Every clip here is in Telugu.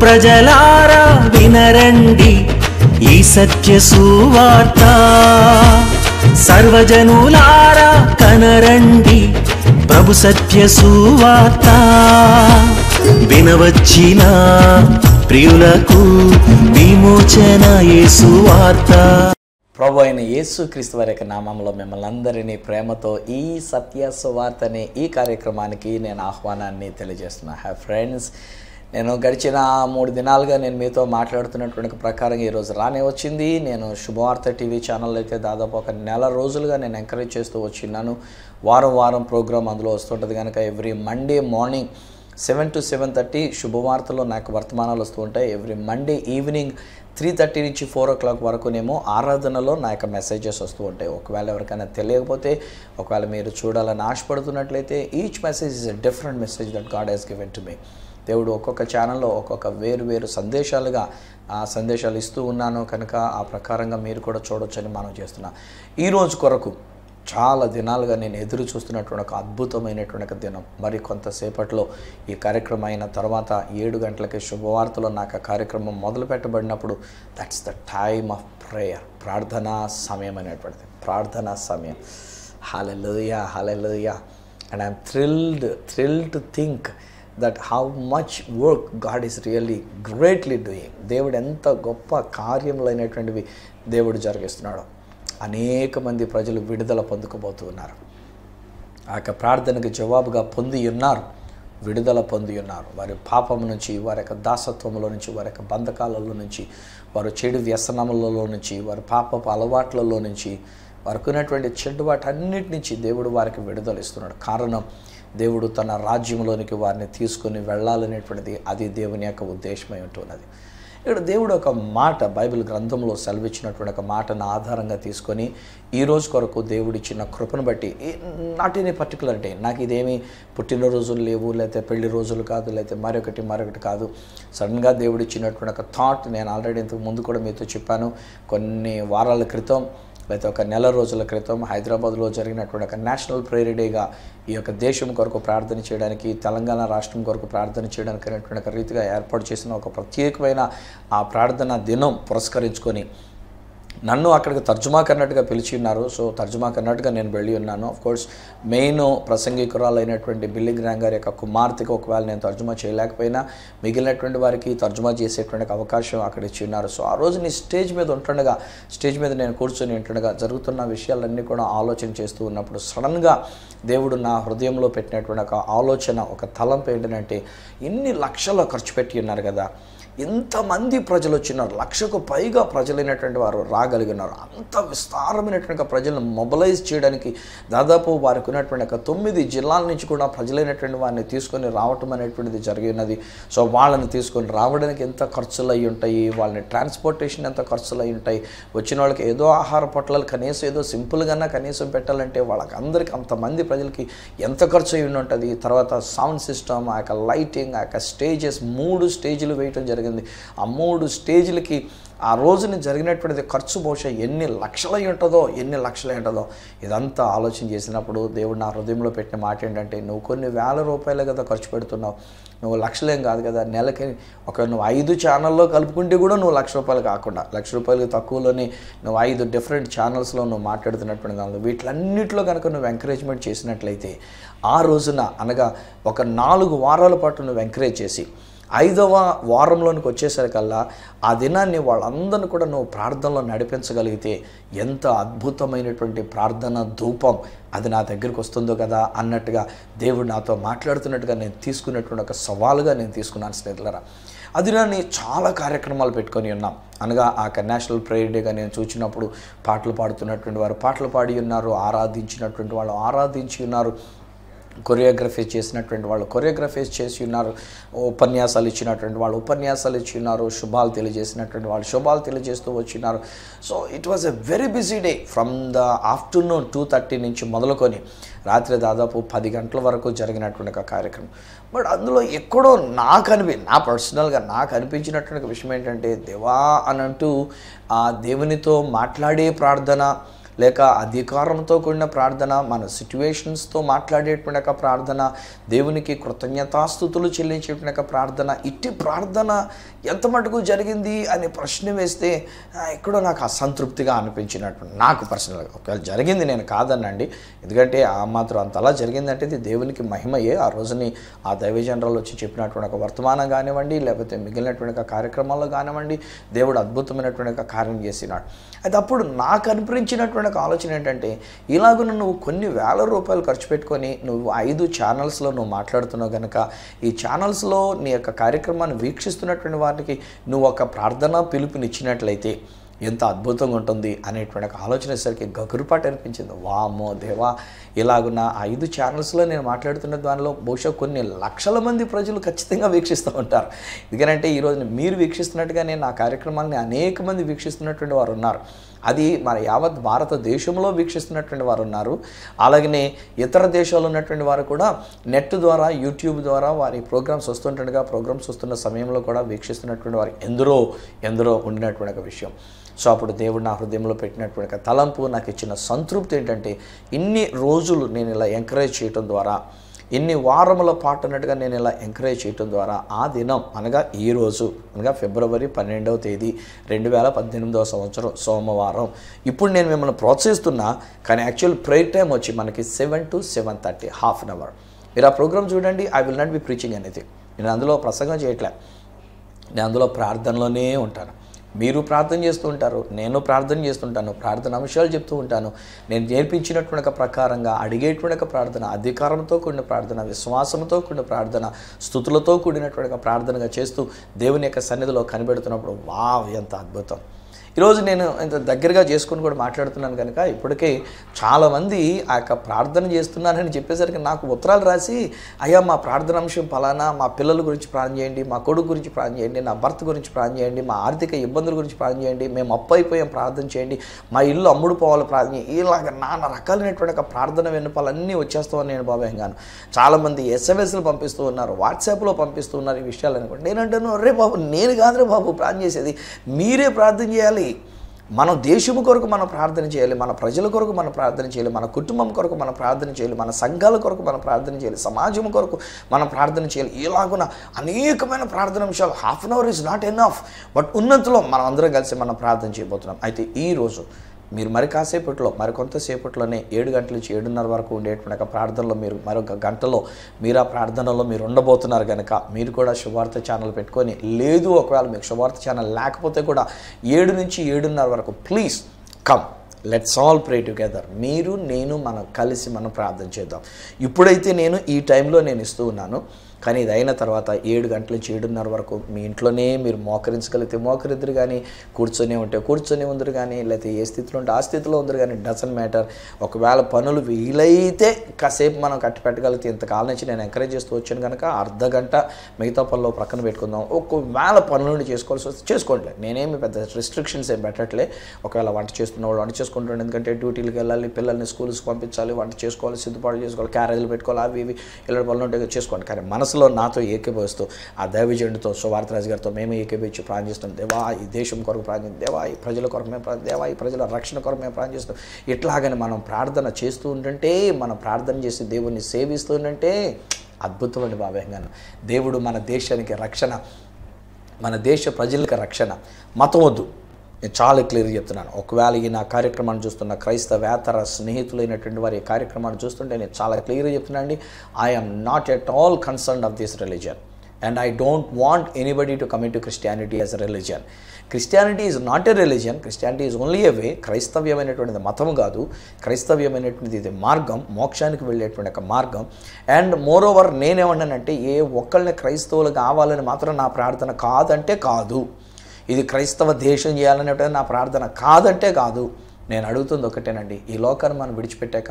ప్రజలారా వినరండి ఈ సత్య సువార్త, సర్వజనులారా కనరండి ప్రభు సత్య సువార్త. వినవచ్చిన ప్రియులకు విమోచన యేసు వార్త. ప్రభు అయిన యేసుక్రీస్తు వారి యొక్క నామంలో మిమ్మల్ని అందరినీ ప్రేమతో ఈ సత్య సువార్త అనే ఈ కార్యక్రమానికి నేను ఆహ్వానాన్ని తెలియజేస్తున్నా. హాయ్ ఫ్రెండ్స్, నేను గడిచిన 3 దినాలుగా నేను మీతో మాట్లాడుతున్నటువంటి ప్రకారం ఈరోజు రానే వచ్చింది. నేను శుభవార్త టీవీ ఛానల్ అయితే దాదాపు ఒక నెల రోజులుగా నేను ఎంకరేజ్ చేస్తూ వచ్చిన్నాను. వారం ప్రోగ్రామ్ అందులో వస్తుంటుంది కనుక ఎవ్రీ మండే మార్నింగ్ 7 to 7:30 శుభవార్తలో నాకు వర్తమానాలు వస్తూ ఉంటాయి. ఎవ్రీ మండే ఈవినింగ్ 3:30 నుంచి 4 o'clock వరకునేమో ఆరాధనలో నా యొక్క మెసేజెస్ వస్తూ ఉంటాయి. ఒకవేళ ఎవరికైనా తెలియకపోతే, ఒకవేళ మీరు చూడాలని ఆశపడుతున్నట్లయితే, each message is a different message that God has given to me. దేవుడు ఒక్కొక్క ఛానల్లో ఒక్కొక్క వేరు సందేశాలుగా సందేశాలు ఇస్తూ ఉన్నాను కనుక ఆ ప్రకారంగా మీరు కూడా చూడొచ్చని మనం చేస్తున్నాం. ఈరోజు కొరకు చాలా దినాలుగా నేను ఎదురు చూస్తున్నటువంటి ఒక అద్భుతమైనటువంటి ఒక దినం. మరి కొంతసేపట్లో ఈ కార్యక్రమం అయిన తర్వాత 7 గంటలకి శుభవార్తలో నాకు ఆ కార్యక్రమం మొదలు పెట్టబడినప్పుడు that's the time of prayer, ప్రార్థనా సమయం అనేటువంటిది. ప్రార్థనా సమయం. Hallelujah, hallelujah. And I'm thrilled to think that how much work God is really greatly doing. దేవుడు ఎంత గొప్ప కార్యములైనటువంటివి దేవుడు జరిగిస్తున్నాడు. అనేక మంది ప్రజలు విడుదల పొందుకోబోతూ ఉన్నారు. ఆ యొక్క ప్రార్థనకు జవాబుగా విడుదల పొంది ఉన్నారు. వారి పాపం నుంచి, వారి యొక్క దాసత్వంలో నుంచి, వారి యొక్క బంధకాలలో నుంచి, వారు చెడు వ్యసనములలో నుంచి, వారి పాపపు అలవాట్లలో నుంచి, వారికి ఉన్నటువంటి చెడు వాటన్నిటి నుంచి దేవుడు వారికి విడుదల ఇస్తున్నాడు. కారణం, దేవుడు తన రాజ్యంలోనికి వారిని తీసుకొని వెళ్ళాలనేటువంటిది అది దేవుని యొక్క ఉద్దేశమై ఉంటున్నది. ఇక్కడ దేవుడు ఒక మాట బైబిల్ గ్రంథంలో సెలవిచ్చినటువంటి ఒక మాటను ఆధారంగా తీసుకొని ఈరోజు కొరకు దేవుడిచ్చిన కృపను బట్టి, నాట్ ఎనీ పర్టికులర్ డే, నాకు ఇదేమీ పుట్టినరోజులు లేవు, లేకపోతే పెళ్లి రోజులు కాదు, లేకపోతే మరొకటి కాదు. సడన్గా దేవుడిచ్చినటువంటి ఒక థాట్ నేను ఆల్రెడీ ఇంతకు ముందు కూడా మీతో చెప్పాను. కొన్ని వారాల క్రితం లేకపోతే ఒక నెల రోజుల క్రితం హైదరాబాద్లో జరిగినటువంటి ఒక నేషనల్ ప్రేయర్ డేగా ఈ యొక్క దేశం కొరకు ప్రార్థన చేయడానికి, తెలంగాణ రాష్ట్రం కొరకు ప్రార్థన చేయడానికి అనేటువంటి ఒక రీతిగా ఏర్పాటు చేసిన ఒక ప్రత్యేకమైన ఆ ప్రార్థన దినం పురస్కరించుకొని నన్ను అక్కడికి తర్జుమా కర్ణాటక పిలిచి ఉన్నారు. సో తర్జుమా కర్ణాటక నేను వెళ్ళి ఉన్నాను. ఆఫ్కోర్స్ మెయిన్ ప్రసంగికురాలు అయినటువంటి బిల్లీ గ్రాహం గారి యొక్క కుమార్తెకి ఒకవేళ నేను తర్జుమా చేయలేకపోయినా మిగిలినటువంటి వారికి తర్జుమా చేసేటువంటి అవకాశం అక్కడ ఇచ్చి ఉన్నారు. సో ఆ రోజు నీ స్టేజ్ మీద నేను కూర్చొని ఉంటుండగా జరుగుతున్న విషయాలన్నీ కూడా ఆలోచన చేస్తూ ఉన్నప్పుడు సడన్గా దేవుడు నా హృదయంలో పెట్టినటువంటి ఒక ఆలోచన, ఒక తలంపు ఏంటంటే, ఇన్ని లక్షలు ఖర్చు పెట్టి ఉన్నారు కదా, ఎంతమంది ప్రజలు వచ్చినారు, 1,00,000కు పైగా ప్రజలైనటువంటి వారు రాగలిగినారు. అంత విస్తారమైనటువంటి ప్రజలను మొబలైజ్ చేయడానికి దాదాపు వారికి ఉన్నటువంటి 9 జిల్లాల నుంచి కూడా ప్రజలైనటువంటి వారిని తీసుకొని రావటం అనేటువంటిది జరిగి ఉన్నది. సో వాళ్ళని తీసుకొని రావడానికి ఎంత ఖర్చులు అయి ఉంటాయి, వాళ్ళని ట్రాన్స్పోర్టేషన్ ఎంత ఖర్చులు అయి ఉంటాయి, వచ్చిన వాళ్ళకి ఏదో ఆహార పొట్లాలు కనీసం ఏదో సింపుల్గానే కనీసం పెట్టాలంటే వాళ్ళకి అందరికీ అంతమంది ప్రజలకి ఎంత ఖర్చు అయి ఉంటుంది. తర్వాత సౌండ్ సిస్టమ్, ఆ యొక్క లైటింగ్, ఆ యొక్క స్టేజెస్ 3 స్టేజ్లు వేయటం జరిగింది. ఆ 3 స్టేజ్లకి ఆ రోజున జరిగినటువంటిది ఖర్చు బహుశా ఎన్ని లక్షలై ఉంటుందో ఇదంతా ఆలోచన చేసినప్పుడు దేవుడు నా హృదయంలో పెట్టిన మాట ఏంటంటే, నువ్వు కొన్ని వేల రూపాయలు కదా ఖర్చు పెడుతున్నావు, నువ్వు లక్షలేం కాదు కదా, నెలకి నువ్వు 5 ఛానల్లో కలుపుకుంటే కూడా నువ్వు ₹1,00,000 కాకుండా ₹1,00,000 తక్కువలోనే నువ్వు 5 డిఫరెంట్ ఛానల్స్లో నువ్వు మాట్లాడుతున్నటువంటి దానిలో వీటిలన్నింటిలో కనుక నువ్వు ఎంకరేజ్మెంట్ చేసినట్లయితే, ఆ రోజున అనగా ఒక 4 వారాల పాటు నువ్వు ఎంకరేజ్ చేసి 5వ వారంలోనికి వచ్చేసరికల్లా ఆ దినాన్ని వాళ్ళందరినీ కూడా నువ్వు ప్రార్థనలో నడిపించగలిగితే ఎంత అద్భుతమైనటువంటి ప్రార్థన ధూపం అది నా దగ్గరికి వస్తుందో కదా అన్నట్టుగా దేవుడు నాతో మాట్లాడుతున్నట్టుగా నేను తీసుకున్నటువంటి ఒక సవాలుగా నేను తీసుకున్నాను స్నేహితులారా. అది నేను చాలా కార్యక్రమాలు పెట్టుకొని ఉన్నాం. అనగా ఆ నేషనల్ ప్రేయర్ డేగా నేను చూసినప్పుడు పాటలు పాడుతున్నటువంటి వారు పాటలు పాడి ఉన్నారు, ఆరాధించినటువంటి వాళ్ళు ఆరాధించి ఉన్నారు, కొరియోగ్రఫీ చేసినటువంటి వాళ్ళు కొరియోగ్రఫీస్ చేసి ఉన్నారు, ఉపన్యాసాలు ఇచ్చినటువంటి వాళ్ళు ఉపన్యాసాలు ఇచ్చి ఉన్నారు, శుభాలు తెలియజేసినటువంటి వాళ్ళు శుభాలు తెలియజేస్తూ వచ్చినారు. So it was a very busy day. From the afternoon 2:30 నుంచి మొదలుకొని రాత్రి దాదాపు 10 గంటల వరకు జరిగినటువంటి ఒక కార్యక్రమం. బట్ అందులో ఎక్కడో నా పర్సనల్గా నాకు అనిపించినటువంటి విషయం ఏంటంటే, దేవా అని అంటూ ఆ దేవునితో మాట్లాడే ప్రార్థన, లేక అధికారంతో కూడిన ప్రార్థన, మన సిట్యువేషన్స్తో మాట్లాడేటువంటి యొక్క ప్రార్థన, దేవునికి కృతజ్ఞతాస్తుతులు చెల్లించేటువంటి యొక్క ప్రార్థన, ఇట్టి ప్రార్థన ఎంత మటుకు జరిగింది అనే ప్రశ్న వేస్తే ఎక్కడో నాకు అసంతృప్తిగా అనిపించినట్టు నాకు పర్సనల్గా. ఒకవేళ జరిగింది, నేను కాదనండి, ఎందుకంటే ఆ మాత్రం అంతలా జరిగిందంటే ఇది దేవునికి మహిమయే. ఆ రోజుని ఆ దైవజనరాలు వచ్చి చెప్పినటువంటి ఒక వర్తమానం కానివ్వండి, లేకపోతే మిగిలినటువంటి ఒక కార్యక్రమాల్లో కానివ్వండి, దేవుడు అద్భుతమైనటువంటి ఒక కార్యం చేసినాడు. అయితే అప్పుడు నాకు అనిపించినటువంటి ఒక ఆలోచన ఏంటంటే, ఇలాగ నువ్వు కొన్ని వేల రూపాయలు ఖర్చు పెట్టుకొని నువ్వు 5 ఛానల్స్లో నువ్వు మాట్లాడుతున్నావు కనుక, ఈ ఛానల్స్లో నీ యొక్క కార్యక్రమాన్ని వీక్షిస్తున్నటువంటి వారికి నువ్వు ఒక ప్రార్థన పిలుపునిచ్చినట్లయితే ఎంత అద్భుతంగా ఉంటుంది అనేటువంటి ఒక ఆలోచన సరికి గగురుపాటు అనిపించింది. వామ్మో దేవా, ఇలాగున్న 5 ఛానల్స్లో నేను మాట్లాడుతున్న దానిలో బహుశా కొన్ని లక్షల మంది ప్రజలు ఖచ్చితంగా వీక్షిస్తూ ఉంటారు. ఎందుకంటే ఈరోజు మీరు వీక్షిస్తున్నట్టుగానే నా కార్యక్రమాన్ని అనేక మంది వీక్షిస్తున్నటువంటి వారు ఉన్నారు. అది మన యావత్ భారతదేశంలో వీక్షిస్తున్నటువంటి వారు ఉన్నారు. అలాగనే ఇతర దేశాల్లో ఉన్నటువంటి వారు కూడా నెట్ ద్వారా, యూట్యూబ్ ద్వారా వారి ప్రోగ్రామ్స్ వస్తుండగా, ప్రోగ్రామ్స్ వస్తున్న సమయంలో కూడా వీక్షిస్తున్నటువంటి వారు ఎందరో ఉండినటువంటి ఒక విషయం. సో అప్పుడు దేవుడు నా హృదయంలో పెట్టినటువంటి తలంపు, నాకు ఇచ్చిన సంతృప్తి ఏంటంటే, ఇన్ని రోజులు నేను ఇలా ఎంకరేజ్ చేయటం ద్వారా, ఇన్ని వారముల పాటు అన్నట్టుగా నేను ఇలా ఎంకరేజ్ చేయటం ద్వారా, ఆ దినం అనగా ఈ రోజు అనగా ఫిబ్రవరి 12వ తేదీ 2018వ సంవత్సరం సోమవారం, ఇప్పుడు నేను మిమ్మల్ని ప్రోత్సహిస్తున్నా. కానీ యాక్చువల్ ప్రేయర్ టైం వచ్చి మనకి 7 to 7:30, హాఫ్ అన్ అవర్. మీరు ఆ ప్రోగ్రామ్ చూడండి. I will not be preaching anything. నేను అందులో ప్రసంగం చేయట్లే, నేను అందులో ప్రార్థనలోనే ఉంటాను. మీరు ప్రార్థన చేస్తూ ఉంటారు, నేను ప్రార్థన చేస్తుంటాను, ప్రార్థన అంశాలు చెప్తూ ఉంటాను. నేను నేర్పించినటువంటి ప్రకారంగా అడిగేటువంటి ప్రార్థన, అధికారంతో కూడిన ప్రార్థన, విశ్వాసంతో కూడిన ప్రార్థన, స్తుతులతో కూడినటువంటి ప్రార్థనగా చేస్తూ దేవుని యొక్క సన్నిధిలో కనిపెడుతున్నప్పుడు వావ్ ఎంత అద్భుతం. ఈరోజు నేను ఇంత దగ్గరగా చేసుకొని కూడా మాట్లాడుతున్నాను కనుక ఇప్పటికే చాలామంది ఆ యొక్క ప్రార్థన చేస్తున్నానని చెప్పేసరికి నాకు ఉత్తరాలు రాసి, అయ్యా మా ప్రార్థన అంశం ఫలానా, మా పిల్లల గురించి ప్రార్థన చేయండి, మా కొడుకు గురించి ప్రార్థన చేయండి, నా భర్త గురించి ప్రార్థన చేయండి, మా ఆర్థిక ఇబ్బందుల గురించి ప్రార్థన చేయండి, మేము అప్పు అయిపోయాం ప్రార్థన చేయండి, మా ఇల్లు అమ్ముడు పోవాలి ప్రార్థన చేయండి, ఇలాగ నానా రకాలైనటువంటి ఒక ప్రార్థన విన్నపాలన్నీ వచ్చేస్తామని నేను బాబాయంగాను. చాలామంది ఎస్ఎంఎస్లు పంపిస్తూ ఉన్నారు, వాట్సాప్లో పంపిస్తూ ఉన్నారు ఈ విషయాలు అనుకోండి. నేనంటాను, అరే బాబు నేను కాదురే బాబు ప్రార్థన చేసేది, మీరే ప్రార్థన చేయాలి. మనం దేశము కొరకు మనం ప్రార్థన చేయాలి, మన ప్రజల కొరకు మనం ప్రార్థన చేయాలి, మన కుటుంబం కొరకు మనం ప్రార్థన చేయాలి, మన సంఘాల కొరకు మనం ప్రార్థన చేయాలి, సమాజం కొరకు మనం ప్రార్థన చేయాలి. ఇలాగున అనేకమైన ప్రార్థన విషయాలు. Half an hour is not enough. But ఉన్నంతలో మనం అందరం కలిసి మనం ప్రార్థన చేయబోతున్నాం. అయితే ఈరోజు మీరు మరి కాసేపట్లో, మరికొంతసేపట్లోనే 7 గంటల నుంచి 7:30 వరకు ఉండేటువంటి ప్రార్థనలో మీరు మరొక గంటలో మీరు ఆ ప్రార్థనలో మీరు ఉండబోతున్నారు కనుక మీరు కూడా శుభవార్త ఛానల్ పెట్టుకొని, లేదు ఒకవేళ మీకు శుభవార్త ఛానల్ లేకపోతే కూడా 7 నుంచి 7:30 వరకు please come, let's all pray together. మీరు నేను మనం కలిసి మనం ప్రార్థన చేద్దాం. ఇప్పుడైతే నేను ఈ టైంలో నేను ఇస్తూ ఉన్నాను, కానీ ఇది అయిన తర్వాత 7 గంటల నుంచి 7:30 వరకు మీ ఇంట్లోనే మీరు మోకరించగలిగితే మోకరిద్దరు, కానీ కూర్చొని ఉంటే కూర్చొని ఉందరు, కానీ లేకపోతే ఏ స్థితిలో ఉంటే ఆ స్థితిలో ఉందరు, కానీ డజంట్ మ్యాటర్. ఒకవేళ పనులు వీలైతే కాసేపు మనం కట్టి పెట్టగలిగితే, ఇంతకాలం నుంచి నేను ఎంకరేజ్ చేస్తూ వచ్చాను కనుక అర్ధగంట మిగతా పనులు ప్రక్కన పెట్టుకుందాం. ఒకవేళ పనులు చేసుకోవాల్సి వస్తే చేసుకోండి, నేనేమి పెద్ద రిస్ట్రిక్షన్స్ ఏం పెట్టట్లే. ఒకవేళ వంట చేస్తున్న వాళ్ళు వంట చేసుకుంటాడు, ఎందుకంటే డ్యూటీలకు వెళ్ళాలి, పిల్లల్ని స్కూల్స్కి పంపించాలి, వంట చేసుకోవాలి, సిద్ధపాటు చేసుకోవాలి, క్యారేజీలు పెట్టుకోవాలి, అవి ఇవి ఇలాంటి పనులు ఉంటే చేసుకోండి. కానీ మనసులో నాతో ఏకీభవిస్తూ ఆ దైవజనుడితో సువార్తరాజు గారితో మేము ఏకీభవించి ప్రార్థన చేస్తాం. దేవా ఈ దేశం కొరకు ప్రార్థన, దేవా ఈ ప్రజల కొరకు మేము ప్రార్థన, దేవా ఈ ప్రజల రక్షణ కొరకు మేము ప్రార్థన చేస్తాం. ఇట్లాగని మనం ప్రార్థన చేస్తూ ఉంటుంటే, మనం ప్రార్థన చేసి దేవుణ్ణి సేవిస్తూ ఉంటుంటే అద్భుతమైన బాబాయంగాను. దేవుడు మన దేశానికి రక్షణ, మన దేశ ప్రజలకు రక్షణ. మతం వద్దు, నేను చాలా క్లియర్గా చెప్తున్నాను. ఒకవేళ ఈ నా కార్యక్రమాన్ని చూస్తున్న క్రైస్తవేతర స్నేహితులైనటువంటి వారి ఈ కార్యక్రమాన్ని చూస్తుంటే నేను చాలా క్లియర్గా చెప్తున్నాను, I am not at all concerned of this religion and I don't want anybody to come in to Christianity as a religion. Christianity is not a religion, Christianity is only a way. క్రైస్తవ్యమైనటువంటిది మతము కాదు, క్రైస్తవ్యమైనటువంటిది ఇది మార్గం, మోక్షానికి వెళ్ళేటువంటి ఒక మార్గం. అండ్ మోర్ ఓవర్ నేనేమన్నానంటే, ఏ ఒక్కళ్ళని క్రైస్తవులు కావాలని మాత్రం నా ప్రార్థన కాదంటే కాదు, ఇది క్రైస్తవ దేశం చేయాలనేటువంటి నా ప్రార్థన కాదంటే కాదు. నేను అడుగుతుంది ఒకటేనండి, ఈ లోకాన్ని మనం విడిచిపెట్టాక,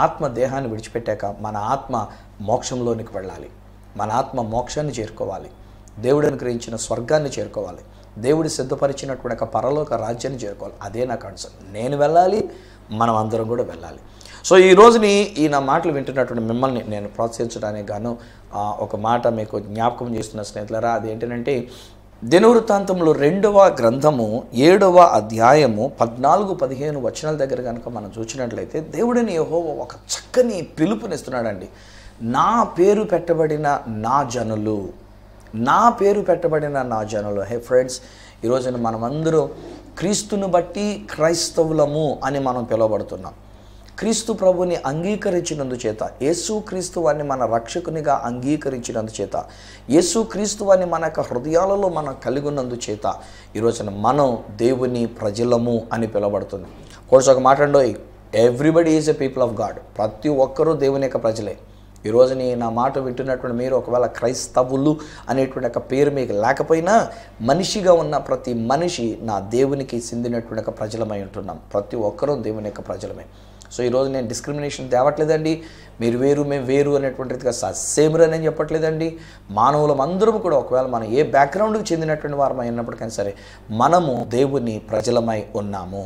ఆత్మ దేహాన్ని విడిచిపెట్టాక మన ఆత్మ మోక్షంలోనికి వెళ్ళాలి, మన ఆత్మ మోక్షాన్ని చేరుకోవాలి, దేవుడు అనుగ్రహించిన స్వర్గాన్ని చేరుకోవాలి, దేవుడు సిద్ధపరిచినటువంటి ఒక పరలోక రాజ్యాన్ని చేరుకోవాలి. అదే నా కన్సర్న్. నేను వెళ్ళాలి, మనం అందరం కూడా వెళ్ళాలి. సో ఈ రోజుని ఈ నా మాటలు వింటున్నటువంటి మిమ్మల్ని నేను ప్రోత్సహించడానికి గాను ఒక మాట మీకు జ్ఞాపకం చేస్తున్న స్నేహితులారా, అది ఏంటంటే దినవృత్తాంతంలో 2వ గ్రంథము 7వ అధ్యాయము 14-15 వచనాల దగ్గర కనుక మనం చూసినట్లయితే దేవుడిని యెహోవా ఒక చక్కని పిలుపునిస్తున్నాడండి. నా పేరు పెట్టబడిన నా జనులు, నా పేరు పెట్టబడిన నా జనులు. హే ఫ్రెండ్స్, ఈరోజున మనమందరం క్రీస్తుని బట్టి క్రైస్తవులము అని మనం పిలువబడుతున్నాం. క్రీస్తు ప్రభుని అంగీకరించినందుచేత, యేసు క్రీస్తు వారిని మన రక్షకునిగా అంగీకరించినందుచేత, యేసు క్రీస్తు వారిని మన యొక్క హృదయాలలో మనం కలిగి ఉన్నందుచేత ఈరోజున మనం దేవుని ప్రజలము అని పిలువబడుతున్నాం. కోర్స్ ఒక మాట అండి, everybody is a people of God. ప్రతి ఒక్కరూ దేవుని యొక్క ప్రజలే. ఈరోజు నా మాట వింటున్నటువంటి మీరు ఒకవేళ క్రైస్తవులు అనేటువంటి ఒక పేరు మీకు లేకపోయినా, మనిషిగా ఉన్న ప్రతి మనిషి నా దేవునికి చెందినటువంటి ఒక ప్రజలమై ఉంటున్నాం. ప్రతి ఒక్కరూ దేవుని యొక్క ప్రజలమే. సో ఈరోజు నేను డిస్క్రిమినేషన్ తేవట్లేదండి, మీరు వేరు మేము వేరు అనేటువంటిదిగా సేమ్రు అని చెప్పట్లేదండి. మానవులం అందరం కూడా ఒకవేళ మనం ఏ బ్యాక్గ్రౌండ్కి చెందినటువంటి వారమై ఉన్నప్పటికైనా సరే మనము దేవుని ప్రజలమై ఉన్నాము.